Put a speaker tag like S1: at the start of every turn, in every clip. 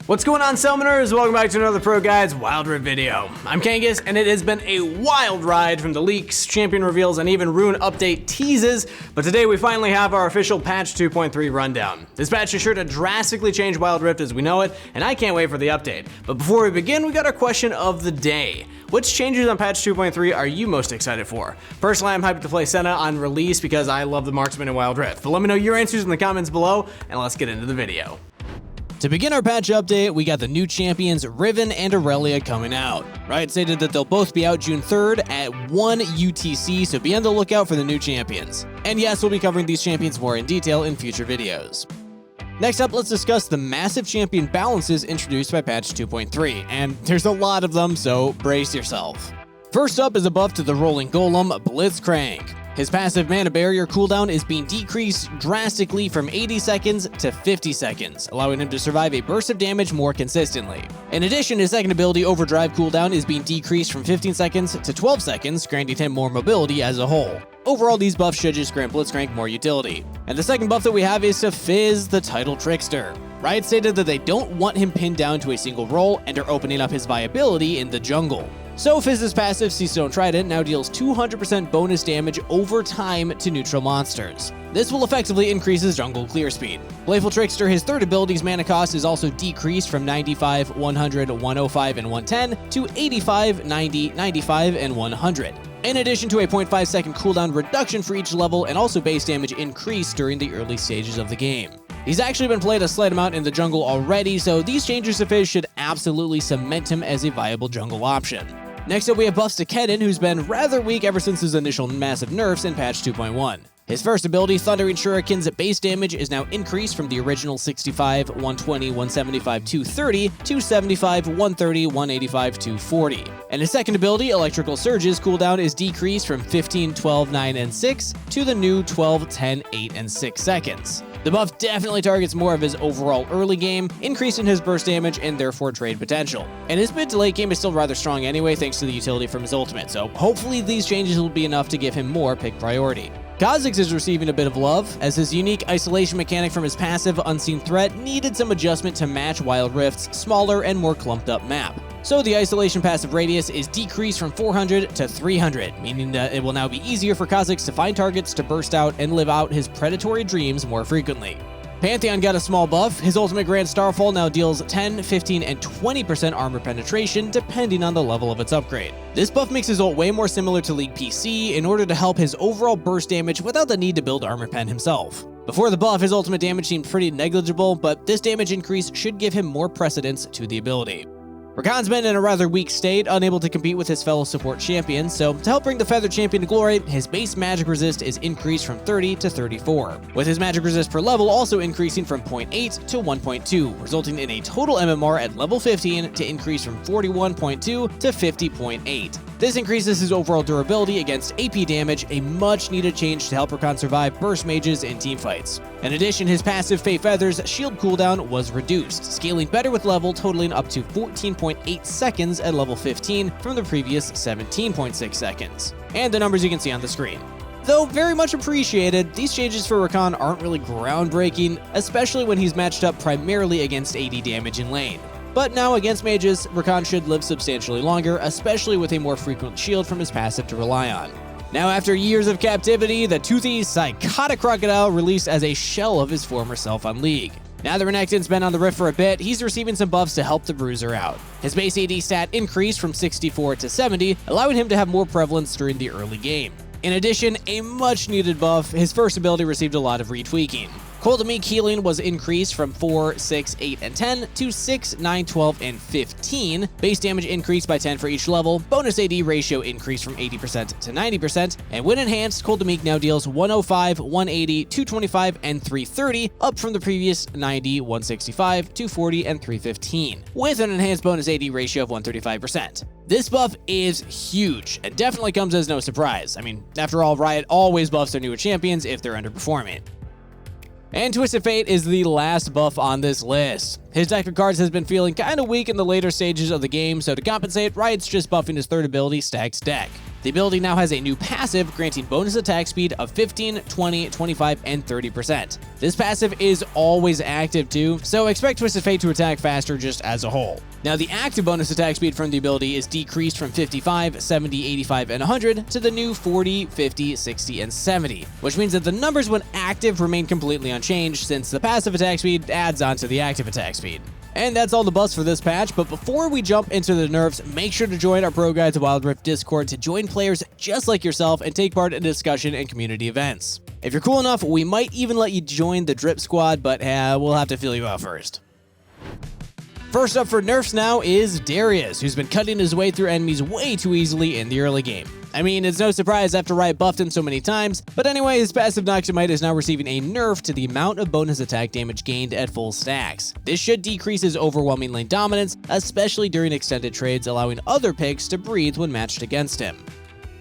S1: What's going on, Summoners? Welcome back to another ProGuides Wild Rift video. I'm Kha'zix, and it has been a wild ride from the leaks, champion reveals, and even Rune update teases, but today we finally have our official patch 2.3 rundown. This patch is sure to drastically change Wild Rift as we know it, and I can't wait for the update. But before we begin, we got our question of the day. Which changes on patch 2.3 are you most excited for? Personally, I'm hyped to play Senna on release because I love the marksman in Wild Rift, but let me know your answers in the comments below, and let's get into the video. To begin our patch update, we got the new champions Riven and Irelia coming out. Riot stated that they'll both be out June 3rd at 1 UTC, so be on the lookout for the new champions. And yes, we'll be covering these champions more in detail in future videos. Next up, let's discuss the massive champion balances introduced by patch 2.3, and there's a lot of them, so brace yourself. First up is a buff to the rolling golem, Blitzcrank. His passive mana barrier cooldown is being decreased drastically from 80 seconds to 50 seconds, allowing him to survive a burst of damage more consistently. In addition, his second ability Overdrive cooldown is being decreased from 15 seconds to 12 seconds, granting him more mobility as a whole. Overall, these buffs should just grant Blitzcrank more utility. And the second buff that we have is to Fizz, the Untitled Trickster. Riot stated that they don't want him pinned down to a single role and are opening up his viability in the jungle. So Fizz's passive Seastone Trident now deals 200% bonus damage over time to neutral monsters. This will effectively increase his jungle clear speed. Playful Trickster, his third ability's mana cost is also decreased from 95, 100, 105, and 110 to 85, 90, 95, and 100. In addition to a 0.5 second cooldown reduction for each level and also base damage increase during the early stages of the game. He's actually been played a slight amount in the jungle already, so these changes to Fizz should absolutely cement him as a viable jungle option. Next up, we have buffs to Kennen, who's been rather weak ever since his initial massive nerfs in patch 2.1. His first ability, Thundering Shuriken's base damage is now increased from the original 65, 120, 175, 230 to 75, 130, 185, 240. And his second ability, Electrical Surge's cooldown is decreased from 15, 12, 9, and 6 to the new 12, 10, 8, and 6 seconds. The buff definitely targets more of his overall early game, increasing his burst damage and therefore trade potential. And his mid to late game is still rather strong anyway thanks to the utility from his ultimate, so hopefully these changes will be enough to give him more pick priority. Kha'zix is receiving a bit of love, as his unique isolation mechanic from his passive Unseen Threat needed some adjustment to match Wild Rift's smaller and more clumped up map. So the isolation passive radius is decreased from 400 to 300, meaning that it will now be easier for Kha'zix to find targets to burst out and live out his predatory dreams more frequently. Pantheon got a small buff. His ultimate Grand Starfall now deals 10, 15, and 20% armor penetration depending on the level of its upgrade. This buff makes his ult way more similar to League PC in order to help his overall burst damage without the need to build armor pen himself. Before the buff, his ultimate damage seemed pretty negligible, but this damage increase should give him more precedence to the ability. Rakan's been in a rather weak state, unable to compete with his fellow support champions, so to help bring the Feather Champion to glory, his base magic resist is increased from 30 to 34, with his magic resist per level also increasing from 0.8 to 1.2, resulting in a total MMR at level 15 to increase from 41.2 to 50.8. This increases his overall durability against AP damage, a much needed change to help Rakan survive burst mages in teamfights. In addition, his passive Fey Feathers shield cooldown was reduced, scaling better with level, totaling up to 14.8 seconds at level 15 from the previous 17.6 seconds. And the numbers you can see on the screen. Though very much appreciated, these changes for Rakan aren't really groundbreaking, especially when he's matched up primarily against AD damage in lane. But now against mages, Rakan should live substantially longer, especially with a more frequent shield from his passive to rely on. Now after years of captivity, the toothy, psychotic crocodile released as a shell of his former self on League. Now that Renekton's been on the Rift for a bit, he's receiving some buffs to help the Bruiser out. His base AD stat increased from 64 to 70, allowing him to have more prevalence during the early game. In addition, a much needed buff, his first ability received a lot of retweaking. Cold Meek healing was increased from 4, 6, 8, and 10 to 6, 9, 12, and 15. Base damage increased by 10 for each level. Bonus AD ratio increased from 80% to 90%. And when enhanced, Cold Meek now deals 105, 180, 225, and 330, up from the previous 90, 165, 240, and 315, with an enhanced bonus AD ratio of 135%. This buff is huge and definitely comes as no surprise. I mean, after all, Riot always buffs their newer champions if they're underperforming. And Twisted Fate is the last buff on this list. His deck of cards has been feeling kinda weak in the later stages of the game, so to compensate, Riot's just buffing his third ability, Stacked Deck. The ability now has a new passive, granting bonus attack speed of 15, 20, 25, and 30%. This passive is always active too, so expect Twisted Fate to attack faster just as a whole. Now, the active bonus attack speed from the ability is decreased from 55, 70, 85, and 100 to the new 40, 50, 60, and 70, which means that the numbers when active remain completely unchanged since the passive attack speed adds on to the active attack speed. And that's all the buzz for this patch, but before we jump into the nerfs, make sure to join our ProGuides Wild Rift Discord to join players just like yourself and take part in discussion and community events. If you're cool enough, we might even let you join the Drip Squad, but we'll have to feel you out first. First up for nerfs now is Darius, who's been cutting his way through enemies way too easily in the early game. I mean, it's no surprise after Riot buffed him so many times, but anyway, his passive Noxamite is now receiving a nerf to the amount of bonus attack damage gained at full stacks. This should decrease his overwhelming lane dominance, especially during extended trades, allowing other picks to breathe when matched against him.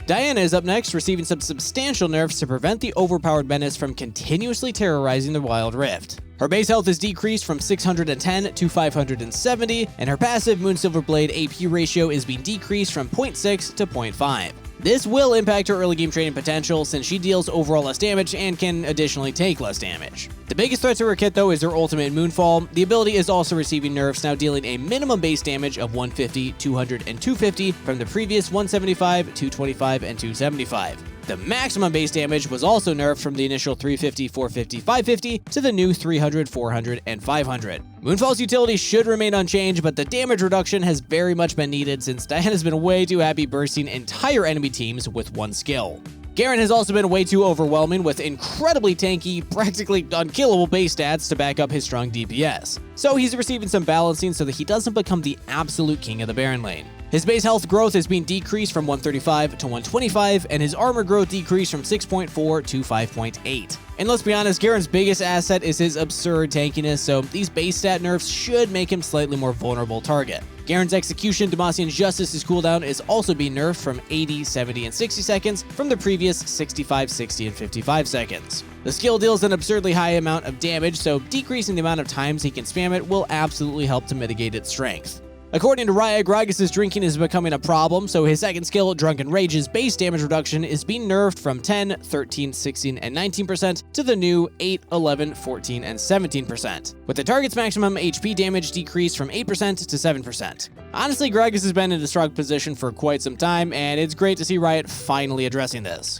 S1: Diana is up next, receiving some substantial nerfs to prevent the overpowered menace from continuously terrorizing the Wild Rift. Her base health is decreased from 610 to 570, and her passive Moonsilver Blade AP ratio is being decreased from 0.6 to 0.5. This will impact her early game trading potential since she deals overall less damage and can additionally take less damage. The biggest threat to her kit though is her ultimate Moonfall. The ability is also receiving nerfs, now dealing a minimum base damage of 150, 200, and 250 from the previous 175, 225, and 275. The maximum base damage was also nerfed from the initial 350, 450, 550 to the new 300, 400, and 500. Moonfall's utility should remain unchanged, but the damage reduction has very much been needed since Diana's been way too happy bursting entire enemy teams with one skill. Garen has also been way too overwhelming with incredibly tanky, practically unkillable base stats to back up his strong DPS. So he's receiving some balancing so that he doesn't become the absolute king of the Baron lane. His base health growth is being decreased from 135 to 125, and his armor growth decreased from 6.4 to 5.8. And let's be honest, Garen's biggest asset is his absurd tankiness, so these base stat nerfs should make him slightly more vulnerable target. Garen's execution, Demacian's Justice's cooldown is also being nerfed from 80, 70, and 60 seconds from the previous 65, 60, and 55 seconds. The skill deals an absurdly high amount of damage, so decreasing the amount of times he can spam it will absolutely help to mitigate its strength. According to Riot, Kha'zix's drinking is becoming a problem, so his second skill, Drunken Rage's base damage reduction is being nerfed from 10, 13, 16, and 19% to the new 8, 11, 14, and 17%, with the target's maximum HP damage decreased from 8% to 7%. Honestly, Kha'zix has been in a strong position for quite some time, and it's great to see Riot finally addressing this.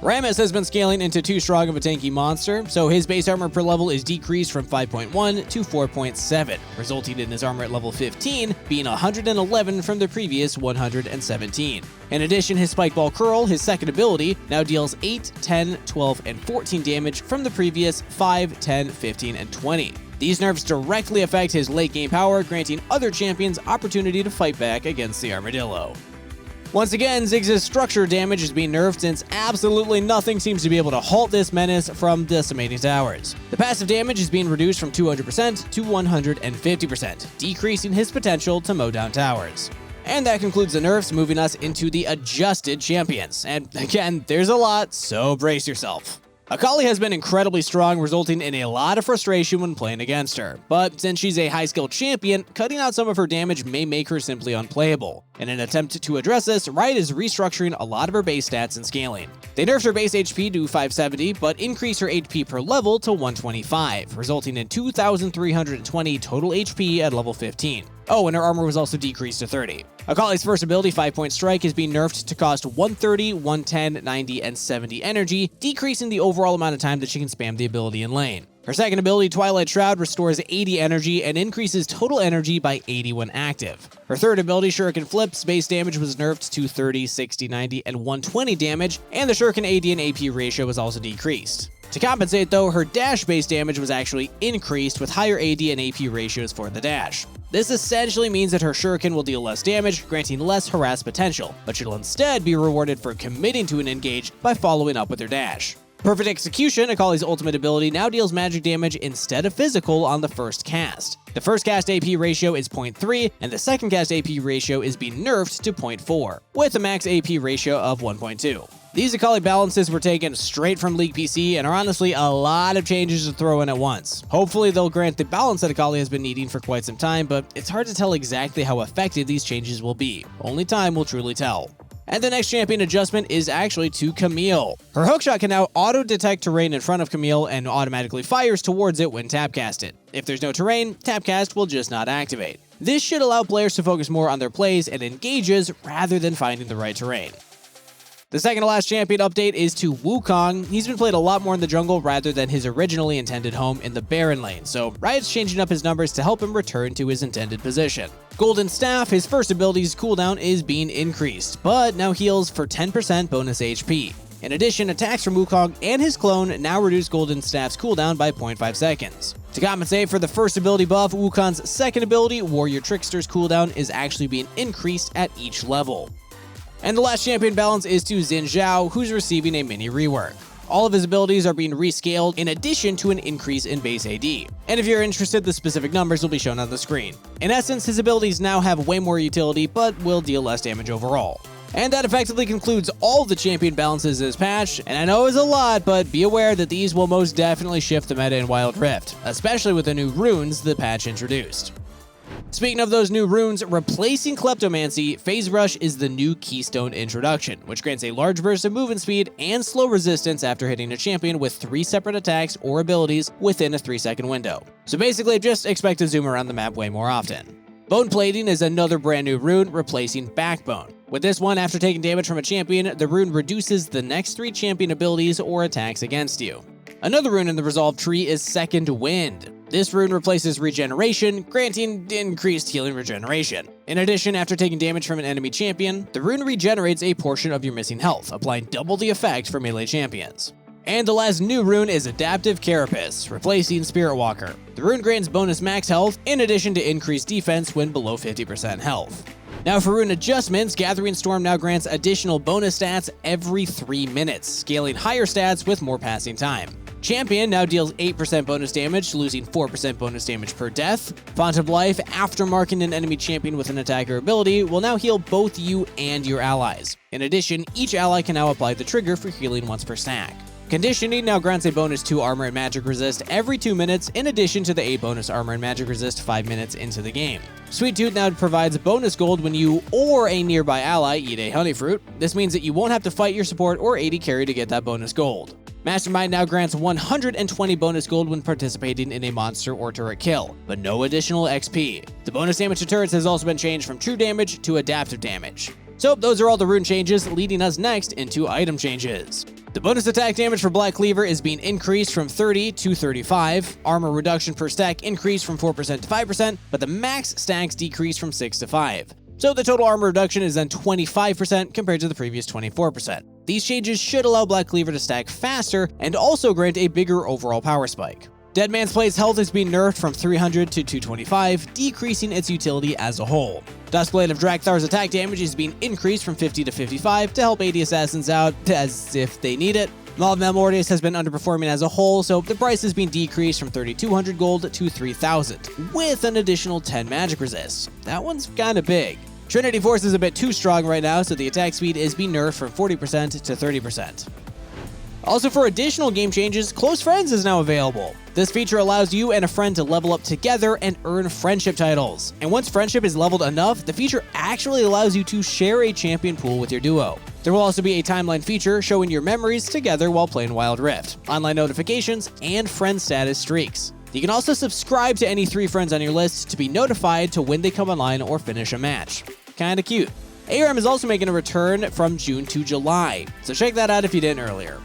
S1: Rammus has been scaling into too strong of a tanky monster, so his base armor per level is decreased from 5.1 to 4.7, resulting in his armor at level 15 being 111 from the previous 117. In addition, his Spikeball Curl, his second ability, now deals 8, 10, 12, and 14 damage from the previous 5, 10, 15, and 20. These nerfs directly affect his late game power, granting other champions opportunity to fight back against the Armadillo. Once again, Ziggs's structure damage is being nerfed since absolutely nothing seems to be able to halt this menace from decimating towers. The passive damage is being reduced from 200% to 150%, decreasing his potential to mow down towers. And that concludes the nerfs, moving us into the adjusted champions. And again, there's a lot, so brace yourself. Akali has been incredibly strong, resulting in a lot of frustration when playing against her. But since she's a high-skilled champion, cutting out some of her damage may make her simply unplayable. In an attempt to address this, Riot is restructuring a lot of her base stats and scaling. They nerfed her base HP to 570, but increased her HP per level to 125, resulting in 2,320 total HP at level 15. Oh, and her armor was also decreased to 30. Akali's first ability, 5-Point Strike, is being nerfed to cost 130, 110, 90, and 70 energy, decreasing the overall amount of time that she can spam the ability in lane. Her second ability, Twilight Shroud, restores 80 energy and increases total energy by 80 when active. Her third ability, Shuriken Flips, base damage was nerfed to 30, 60, 90, and 120 damage, and the Shuriken AD and AP ratio was also decreased. To compensate though, her dash base damage was actually increased with higher AD and AP ratios for the dash. This essentially means that her Shuriken will deal less damage, granting less harass potential, but she'll instead be rewarded for committing to an engage by following up with her dash. Perfect Execution, Akali's ultimate ability, now deals magic damage instead of physical on the first cast. The first cast AP ratio is 0.3, and the second cast AP ratio is being nerfed to 0.4, with a max AP ratio of 1.2. These Akali balances were taken straight from League PC and are honestly a lot of changes to throw in at once. Hopefully they'll grant the balance that Akali has been needing for quite some time, but it's hard to tell exactly how effective these changes will be. Only time will truly tell. And the next champion adjustment is actually to Camille. Her hookshot can now auto-detect terrain in front of Camille and automatically fires towards it when tapcasted. If there's no terrain, tapcast will just not activate. This should allow players to focus more on their plays and engages rather than finding the right terrain. The second to last champion update is to Wukong. He's been played a lot more in the jungle rather than his originally intended home in the Baron lane, so Riot's changing up his numbers to help him return to his intended position. Golden Staff, his first ability's cooldown is being increased, but now heals for 10% bonus HP. In addition, attacks from Wukong and his clone now reduce Golden Staff's cooldown by 0.5 seconds. To compensate for the first ability buff, Wukong's second ability, Warrior Trickster's cooldown, is actually being increased at each level. And the last champion balance is to Xin Zhao, who's receiving a mini rework. All of his abilities are being rescaled in addition to an increase in base AD. And if you're interested, the specific numbers will be shown on the screen. In essence, his abilities now have way more utility, but will deal less damage overall. And that effectively concludes all the champion balances this patch, and I know it was a lot, but be aware that these will most definitely shift the meta in Wild Rift, especially with the new runes the patch introduced. Speaking of those new runes, replacing Kleptomancy, Phase Rush is the new Keystone introduction, which grants a large burst of movement speed and slow resistance after hitting a champion with 3 separate attacks or abilities within a 3-second window. So basically, just expect to zoom around the map way more often. Bone Plating is another brand new rune replacing Backbone. With this one, after taking damage from a champion, the rune reduces the next 3 champion abilities or attacks against you. Another rune in the Resolve tree is Second Wind. This rune replaces regeneration, granting increased healing regeneration. In addition, after taking damage from an enemy champion, the rune regenerates a portion of your missing health, applying double the effect for melee champions. And the last new rune is Adaptive Carapace, replacing Spirit Walker. The rune grants bonus max health, in addition to increased defense when below 50% health. Now for Rune Adjustments, Gathering Storm now grants additional bonus stats every 3 minutes, scaling higher stats with more passing time. Champion now deals 8% bonus damage, losing 4% bonus damage per death. Font of Life, after marking an enemy champion with an attacker ability, will now heal both you and your allies. In addition, each ally can now apply the trigger for healing once per stack. Conditioning now grants a bonus 2 armor and magic resist every 2 minutes, in addition to the 8 bonus armor and magic resist 5 minutes into the game. Sweet Tooth now provides bonus gold when you or a nearby ally eat a honey fruit. This means that you won't have to fight your support or AD carry to get that bonus gold. Mastermind now grants 120 bonus gold when participating in a monster or turret kill, but no additional XP. The bonus damage to turrets has also been changed from true damage to adaptive damage. So those are all the rune changes, leading us next into item changes. The bonus attack damage for Black Cleaver is being increased from 30 to 35, armor reduction per stack increased from 4% to 5%, but the max stacks decreased from 6 to 5. So the total armor reduction is then 25% compared to the previous 24%. These changes should allow Black Cleaver to stack faster and also grant a bigger overall power spike. Dead Man's Plate's health is being nerfed from 300 to 225, decreasing its utility as a whole. Duskblade of Drakthar's attack damage is being increased from 50 to 55 to help AD assassins out as if they need it. Maw of Malmortius has been underperforming as a whole, so the price is being decreased from 3,200 gold to 3,000, with an additional 10 magic resists. That one's kinda big. Trinity Force is a bit too strong right now, so the attack speed is being nerfed from 40% to 30%. Also, for additional game changes, Close Friends is now available. This feature allows you and a friend to level up together and earn friendship titles. And once friendship is leveled enough, the feature actually allows you to share a champion pool with your duo. There will also be a timeline feature showing your memories together while playing Wild Rift, online notifications, and friend status streaks. You can also subscribe to any 3 friends on your list to be notified to when they come online or finish a match. Kinda cute. ARM is also making a return from June to July, so check that out if you didn't earlier.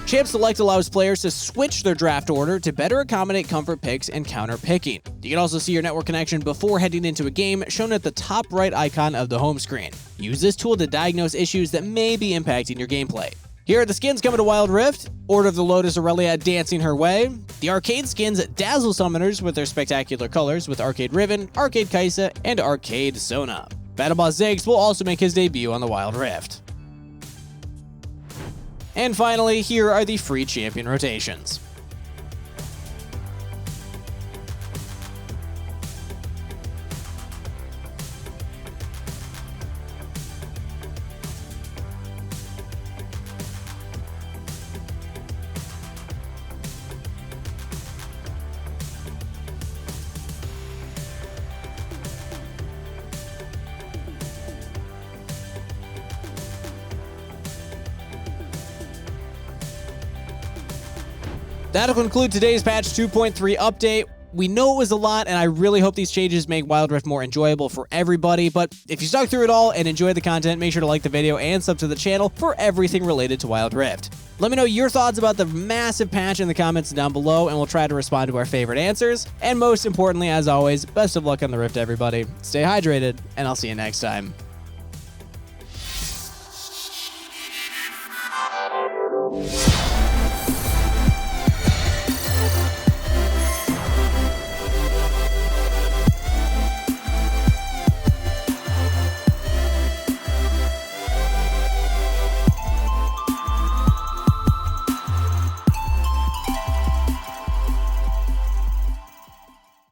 S1: Champ Select allows players to switch their draft order to better accommodate comfort picks and counter picking. You can also see your network connection before heading into a game, shown at the top right icon of the home screen. Use this tool to diagnose issues that may be impacting your gameplay. Here are the skins coming to Wild Rift. Order of the Lotus Irelia dancing her way. The arcade skins dazzle summoners with their spectacular colors with Arcade Riven, Arcade Kaisa, and Arcade Sona. Battle Boss Ziggs will also make his debut on the Wild Rift. And finally, here are the free champion rotations. That'll conclude today's patch 2.3 update. We know it was a lot, and I really hope these changes make Wild Rift more enjoyable for everybody, but if you stuck through it all and enjoyed the content, make sure to like the video and sub to the channel for everything related to Wild Rift. Let me know your thoughts about the massive patch in the comments down below, and we'll try to respond to our favorite answers. And most importantly, as always, best of luck on the Rift, everybody. Stay hydrated, and I'll see you next time.